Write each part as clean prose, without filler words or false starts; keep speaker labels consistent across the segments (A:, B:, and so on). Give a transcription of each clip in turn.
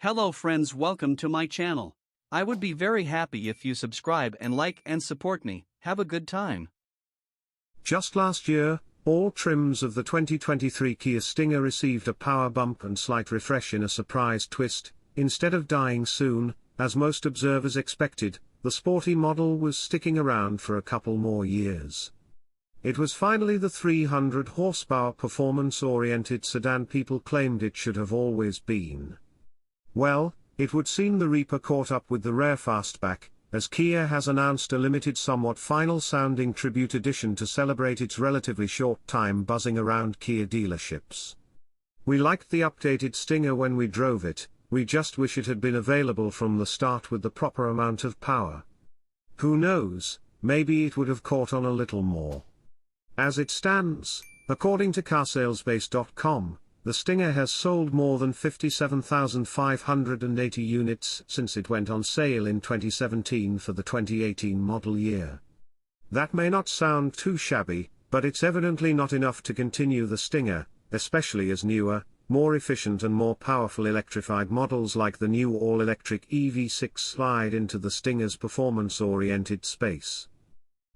A: Hello friends, welcome to my channel. I would be very happy if you subscribe and like and support me. Have a good time.
B: Just last year, all trims of the 2023 Kia Stinger received a power bump and slight refresh in a surprise twist. Instead of dying soon, as most observers expected, the sporty model was sticking around for a couple more years. It was finally the 300 horsepower performance-oriented sedan people claimed it should have always been. Well, it would seem the Reaper caught up with the rare fastback, as Kia has announced a limited, somewhat final-sounding tribute edition to celebrate its relatively short time buzzing around Kia dealerships. We liked the updated Stinger when we drove it, we just wish it had been available from the start with the proper amount of power. Who knows, maybe it would have caught on a little more. As it stands, according to carsalesbase.com, the Stinger has sold more than 57,580 units since it went on sale in 2017 for the 2018 model year. That may not sound too shabby, but it's evidently not enough to continue the Stinger, especially as newer, more efficient and more powerful electrified models like the new all-electric EV6 slide into the Stinger's performance-oriented space.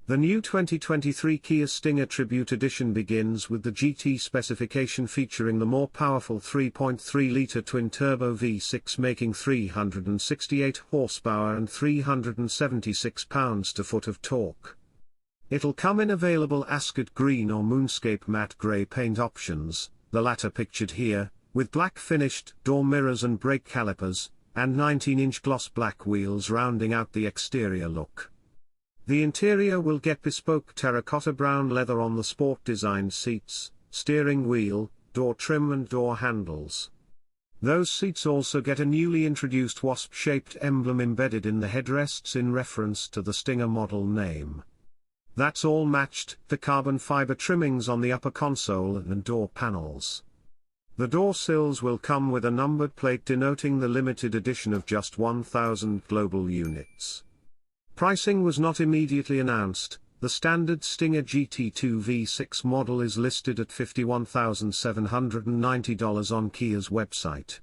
B: The new 2023 Kia Stinger Tribute Edition begins with the GT specification featuring the more powerful 3.3-litre twin-turbo V6 making 368 horsepower and 376 pounds-to-foot of torque. It'll come in available Ascot green or moonscape matte grey paint options, the latter pictured here, with black finished door mirrors and brake calipers, and 19-inch gloss black wheels rounding out the exterior look. The interior will get bespoke terracotta brown leather on the sport-designed seats, steering wheel, door trim and door handles. Those seats also get a newly introduced wasp-shaped emblem embedded in the headrests in reference to the Stinger model name. That's all matched to carbon fiber trimmings on the upper console and door panels. The door sills will come with a numbered plate denoting the limited edition of just 1,000 global units. Pricing was not immediately announced. The standard Stinger GT2 V6 model is listed at $51,790 on Kia's website.